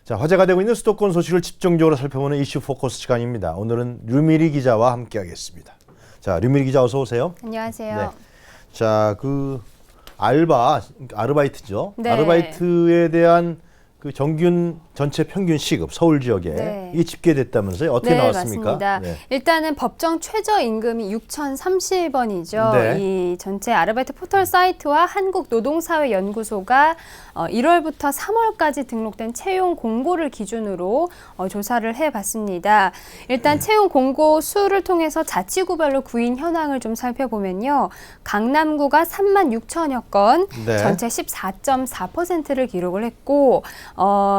자, 화제가 되고 있는 수도권 소식을 집중적으로 살펴보는 이슈 포커스 시간입니다. 오늘은 류미리 기자와 함께하겠습니다. 자, 류미리 기자 어서 오세요. 안녕하세요. 네. 자, 그 아르바이트죠. 네. 아르바이트에 대한 그 전체 평균 시급 서울 지역에 네. 이게 집계됐다면서요? 어떻게 네, 나왔습니까? 맞습니다. 네. 일단은 법정 최저임금이 6,030원이죠. 네. 이 전체 아르바이트 포털 사이트와 한국노동사회연구소가 1월부터 3월까지 등록된 채용 공고를 기준으로 조사를 해봤습니다. 일단 채용 공고 수를 통해서 자치구별로 구인 현황을 좀 살펴보면요. 강남구가 36,000여 건, 네. 전체 14.4%를 기록을 했고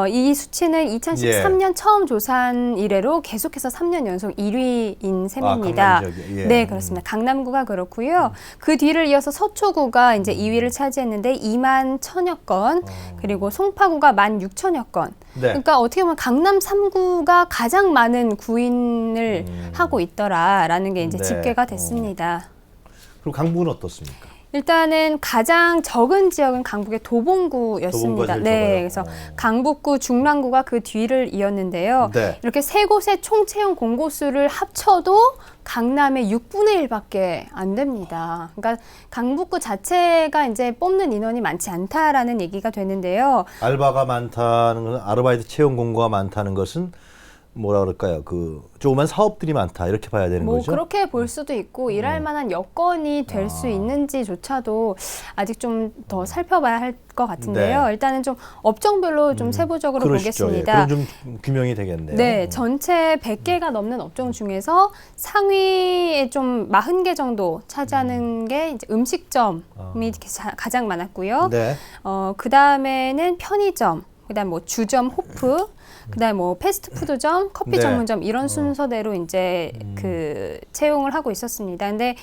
이 수치는 2013년 처음 조사한 이래로 계속해서 3년 연속 1위인 셈입니다. 강남 지역이, 예. 네, 그렇습니다. 강남구가 그렇고요. 그 뒤를 이어서 서초구가 이제 2위를 차지했는데 2만 1,000여 건, 그리고 송파구가 16,000여 건. 네. 그러니까 어떻게 보면 강남 3구가 가장 많은 구인을 하고 있더라라는 게 이제 네. 집계가 됐습니다. 그럼 강북은 어떻습니까? 일단은 가장 적은 지역은 강북의 도봉구가 도봉구였습니다. 제일 네, 적어요. 그래서 강북구, 중랑구가 그 뒤를 이었는데요. 네. 이렇게 세 곳의 총 채용 공고수를 합쳐도 강남의 6분의 1밖에 안 됩니다. 그러니까 강북구 자체가 이제 뽑는 인원이 많지 않다라는 얘기가 되는데요. 알바가 많다는 것은 아르바이트 채용 공고가 많다는 것은 뭐라 그럴까요? 그 조그만 사업들이 많다 이렇게 봐야 되는 뭐 거죠? 그렇게 볼 수도 있고 일할 만한 여건이 될 수 있는지조차도 아직 좀 더 살펴봐야 할 것 같은데요. 네. 일단은 좀 업종별로 좀 세부적으로 그러시죠. 보겠습니다. 예. 그럼 좀 규명이 되겠네요. 네, 전체 100개가 넘는 업종 중에서 상위에 좀 40개 정도 차지하는 게 이제 음식점이 가장 많았고요. 네. 그 다음에는 편의점, 그다음 뭐 주점, 호프, 그다음 뭐 패스트푸드점, 커피 네. 전문점 이런 순서대로 이제 그 채용을 하고 있었습니다. 근데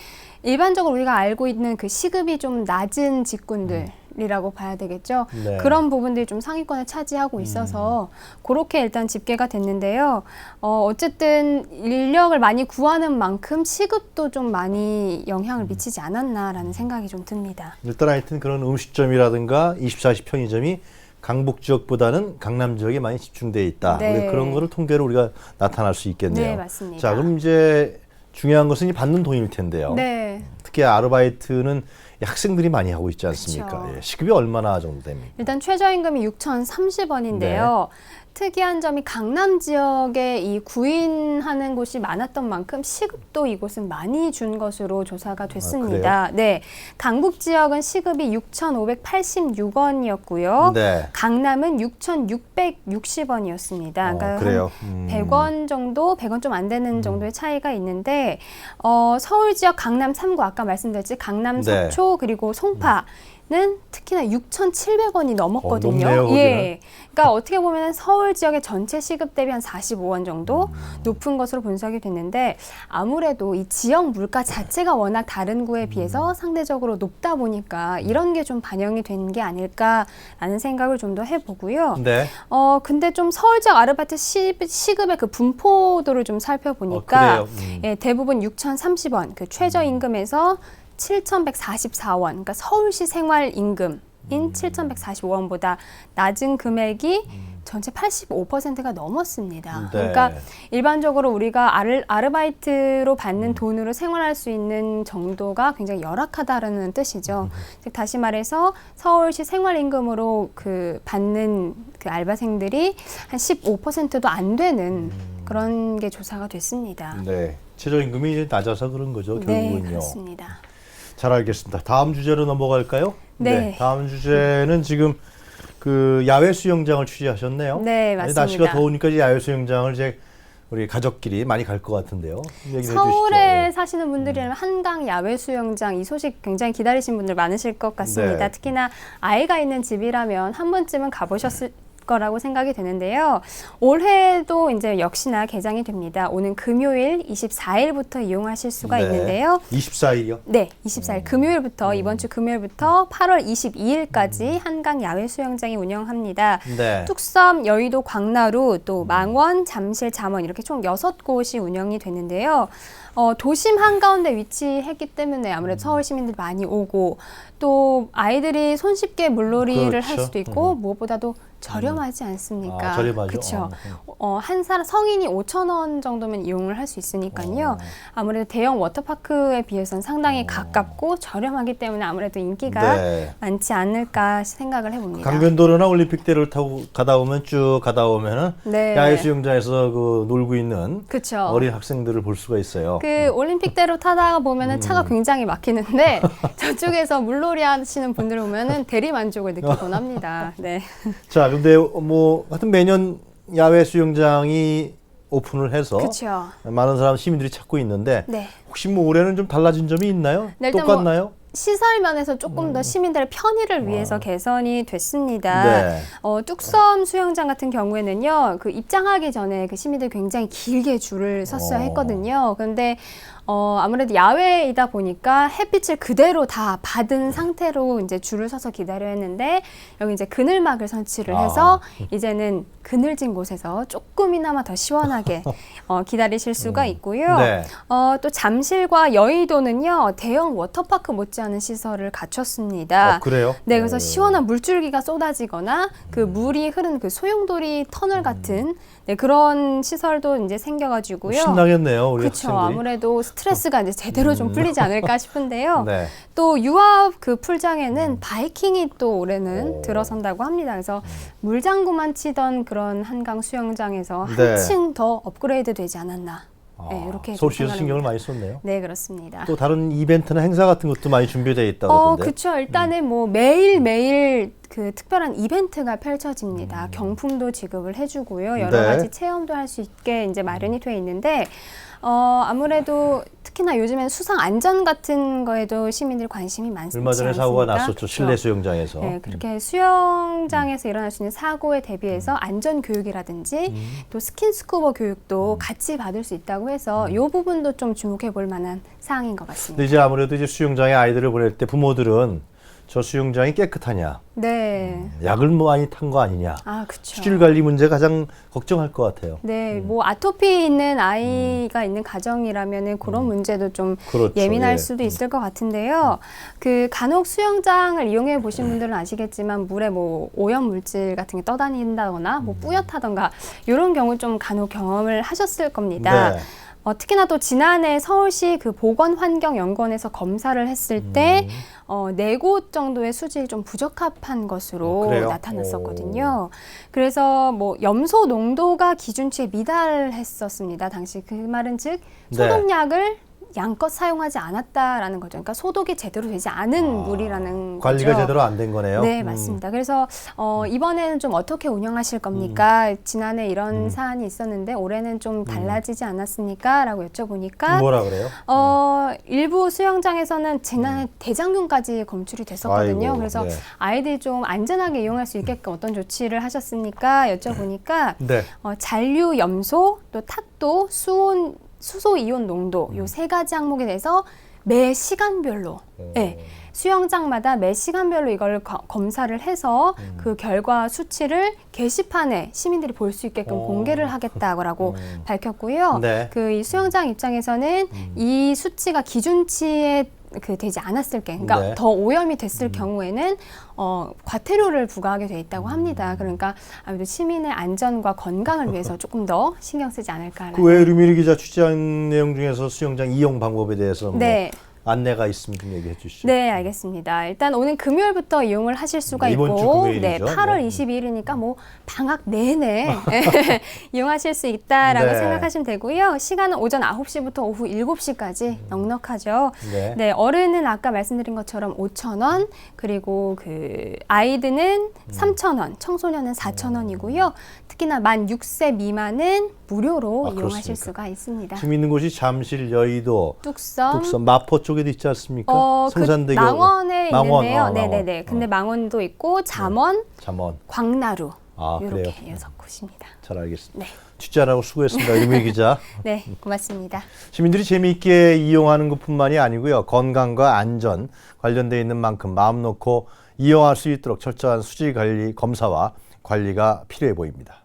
일반적으로 우리가 알고 있는 그 시급이 좀 낮은 직군들이라고 봐야 되겠죠. 네. 그런 부분들이 좀 상위권을 차지하고 있어서 그렇게 일단 집계가 됐는데요. 어쨌든 인력을 많이 구하는 만큼 시급도 좀 많이 영향을 미치지 않았나라는 생각이 좀 듭니다. 일단 하여튼 그런 음식점이라든가 24시 편의점이 강북 지역보다는 강남 지역에 많이 집중되어 있다. 네. 우리 그런 거를 통계로 우리가 나타날 수 있겠네요. 네, 맞습니다. 자, 그럼 이제 중요한 것은 이 받는 돈일 텐데요. 네. 특히 아르바이트는 학생들이 많이 하고 있지 않습니까? 그쵸. 예, 시급이 얼마나 정도 됩니까? 일단 최저임금이 6,030원인데요. 특이한 점이 강남 지역에 이 구인하는 곳이 많았던 만큼 시급도 이곳은 많이 준 것으로 조사가 됐습니다. 네, 강북 지역은 시급이 6,586원이었고요. 네. 강남은 6,660원이었습니다. 그러니까 그래요. 한 100원 정도, 100원 좀 안 되는 정도의 차이가 있는데 서울 지역 강남 3구 아까 말씀드렸지 강남 네. 서초 그리고 송파 는 특히나 6,700원이 넘었거든요. 높네요, 거기는. 예. 그러니까 어떻게 보면 서울 지역의 전체 시급 대비 한 45원 정도 높은 것으로 분석이 됐는데 아무래도 이 지역 물가 자체가 워낙 다른 구에 비해서 상대적으로 높다 보니까 이런 게 좀 반영이 된 게 아닐까라는 생각을 좀 더 해보고요. 네. 근데 좀 서울 지역 아르바이트 시급의 그 분포도를 좀 살펴보니까 그래요. 예, 대부분 6,030원 그 최저임금에서 7,144원, 그러니까 서울시 생활임금인 7,145원보다 낮은 금액이 전체 85%가 넘었습니다. 네. 그러니까 일반적으로 우리가 아르바이트로 받는 돈으로 생활할 수 있는 정도가 굉장히 열악하다라는 뜻이죠. 즉 다시 말해서 서울시 생활임금으로 그 받는 그 알바생들이 한 15%도 안 되는 그런 게 조사가 됐습니다. 네. 최저임금이 이제 낮아서 그런 거죠, 네, 결국은요. 그렇습니다. 잘 알겠습니다. 다음 주제로 넘어갈까요? 네. 다음 주제는 지금 그 야외 수영장을 취재하셨네요. 네, 맞습니다. 날씨가 더우니까 이제 야외 수영장을 이제 우리 가족끼리 많이 갈 것 같은데요. 얘기를 서울에 해주시죠. 사시는 분들이라면 한강 야외 수영장 이 소식 굉장히 기다리신 분들 많으실 것 같습니다. 네. 특히나 아이가 있는 집이라면 한 번쯤은 가보셨을 거라고 생각이 되는데요. 올해도 이제 역시나 개장이 됩니다. 오는 금요일 24일부터 이용하실 수가 네. 있는데요. 24일이요? 네, 24일 금요일부터 이번 주 금요일부터 8월 22일까지 한강 야외 수영장이 운영합니다. 네. 뚝섬, 여의도, 광나루, 또 망원, 잠실, 잠원 이렇게 총 6곳이 운영이 되는데요. 도심 한가운데 위치했기 때문에 아무래도 서울 시민들 많이 오고 또 아이들이 손쉽게 물놀이를 할 그렇죠. 수도 있고 무엇보다도 저렴하지 않습니까? 아, 저렴하죠. 그렇죠. 한 사람 성인이 5,000원 정도면 이용을 할 수 있으니까요. 아무래도 대형 워터파크에 비해서는 상당히 가깝고 저렴하기 때문에 아무래도 인기가 네. 많지 않을까 생각을 해봅니다. 강변도로나 올림픽대로를 타고 가다 오면 쭉 가다 오면은 네. 야외 수영장에서 그 놀고 있는 그렇죠. 어린 학생들을 볼 수가 있어요. 그 올림픽대로 타다가 보면은 차가 굉장히 막히는데 저쪽에서 물놀이 하시는 분들 보면은 대리 만족을 느끼곤 합니다. 네. 자, 근데 뭐 하여튼 매년 야외 수영장이 오픈을 해서 그렇죠. 많은 사람 시민들이 찾고 있는데 네. 혹시 뭐 올해는 좀 달라진 점이 있나요? 네, 일단 똑같나요? 시설 면에서 조금 더 시민들의 편의를 위해서 개선이 됐습니다. 네. 뚝섬 수영장 같은 경우에는요, 그 입장하기 전에 그 시민들이 굉장히 길게 줄을 섰어야 했거든요. 그런데 아무래도 야외이다 보니까 햇빛을 그대로 다 받은 상태로 이제 줄을 서서 기다려야 했는데 여기 이제 그늘막을 설치를 해서 이제는 그늘진 곳에서 조금이나마 더 시원하게 기다리실 수가 있고요. 네. 또 잠실과 여의도는요, 대형 워터파크 못지않은 시설을 갖췄습니다. 그래요? 네, 그래서 시원한 물줄기가 쏟아지거나 그 물이 흐르는 그 소용돌이 터널 같은 네, 그런 시설도 이제 생겨가지고요. 신나겠네요, 우리 그렇죠. 학생들이. 아무래도 스트레스가 이제 제대로 좀 풀리지 않을까 싶은데요. 네. 또 유압 그 풀장에는 바이킹이 또 올해는 들어선다고 합니다. 그래서 물장구만 치던 그런 한강 수영장에서 네. 한층 더 업그레이드 되지 않았나. 네, 이렇게 서울시에서 신경을 생각합니다. 많이 썼네요. 네, 그렇습니다. 또 다른 이벤트나 행사 같은 것도 많이 준비되어 있다고 하던데. 그렇죠. 일단은 뭐 매일매일 그 특별한 이벤트가 펼쳐집니다. 경품도 지급을 해주고요. 여러 네. 가지 체험도 할 수 있게 이제 마련이 되어 있는데 아무래도 특히나 요즘엔 수상 안전 같은 거에도 시민들 관심이 많습니다. 얼마 전에 사고가 났었죠. 실내 수영장에서. 네, 그렇게 수영장에서 일어날 수 있는 사고에 대비해서 안전 교육이라든지 또 스킨스쿠버 교육도 같이 받을 수 있다고 해서 이 부분도 좀 주목해 볼 만한 사항인 것 같습니다. 근데 이제 아무래도 이제 수영장에 아이들을 보낼 때 부모들은 저 수영장이 깨끗하냐, 네. 약을 뭐 많이 탄 거 아니냐, 아, 그렇죠. 수질 관리 문제 가장 걱정할 것 같아요. 네, 뭐 아토피 있는 아이가 있는 가정이라면은 그런 문제도 좀 그렇죠. 예민할 예. 수도 있을 것 같은데요. 그 간혹 수영장을 이용해 보신 분들은 아시겠지만 물에 뭐 오염 물질 같은 게 떠다닌다거나 뭐 뿌옇다던가 이런 경우 좀 간혹 경험을 하셨을 겁니다. 네. 특히나 또 지난해 서울시 그 보건환경연구원에서 검사를 했을 때 4곳 정도의 수질이 좀 부적합한 것으로 그래요? 나타났었거든요. 그래서 뭐 염소 농도가 기준치에 미달했었습니다. 당시 그 말은 즉 소독약을 양껏 사용하지 않았다라는 거죠. 그러니까 소독이 제대로 되지 않은 물이라는 관리가 거죠. 제대로 안 된 거네요. 네, 맞습니다. 그래서 이번에는 좀 어떻게 운영하실 겁니까? 지난해 이런 사안이 있었는데 올해는 좀 달라지지 않았습니까? 라고 여쭤보니까 뭐라 그래요? 일부 수영장에서는 지난해 대장균까지 검출이 됐었거든요. 아이고, 그래서 네. 아이들이 좀 안전하게 이용할 수 있게끔 어떤 조치를 하셨습니까? 여쭤보니까 네. 잔류 염소, 또 탁도, 수소 이온 농도 요 3가지 항목에 대해서 매 시간별로 네, 수영장마다 매 시간별로 이걸 검사를 해서 그 결과 수치를 게시판에 시민들이 볼 수 있게끔 공개를 하겠다고 밝혔고요. 네. 그 이 수영장 입장에서는 이 수치가 기준치에 되지 않았을 게, 그러니까 네. 더 오염이 됐을 경우에는 과태료를 부과하게 돼 있다고 합니다. 그러니까 아무래도 시민의 안전과 건강을 위해서 조금 더 신경 쓰지 않을까라는. 그 외에 류미리 기자 취재한 내용 중에서 수영장 이용 방법에 대해서 뭐 네. 안내가 있으면 좀 얘기해 주시죠. 네, 알겠습니다. 일단 오늘 금요일부터 이용을 하실 수가 이번 주 있고, 금요일이죠. 네, 8월 네. 22일이니까 뭐 방학 내내 이용하실 수 있다라고 네. 생각하시면 되고요. 시간은 오전 9시부터 오후 7시까지 넉넉하죠. 네. 네, 어른은 아까 말씀드린 것처럼 5,000원, 그리고 그 아이들은 3,000원, 청소년은 4,000원이고요. 특히나 만 6세 미만은 무료로 이용하실 그렇습니까? 수가 있습니다. 지금 있는 곳이 잠실, 여의도, 뚝섬, 마포 쪽에도 있지 않습니까? 성산대교, 그 망원에 망원, 있는데요. 망원. 네네네. 근데 망원도 있고 잠원, 잠원. 광나루 그래요? 이렇게 6곳입니다. 잘 알겠습니다. 네, 취재하라고 수고했습니다. 류미리 기자. 네, 고맙습니다. 시민들이 재미있게 이용하는 것뿐만이 아니고요. 건강과 안전 관련되어 있는 만큼 마음 놓고 이용할 수 있도록 철저한 수질 관리, 검사와 관리가 필요해 보입니다.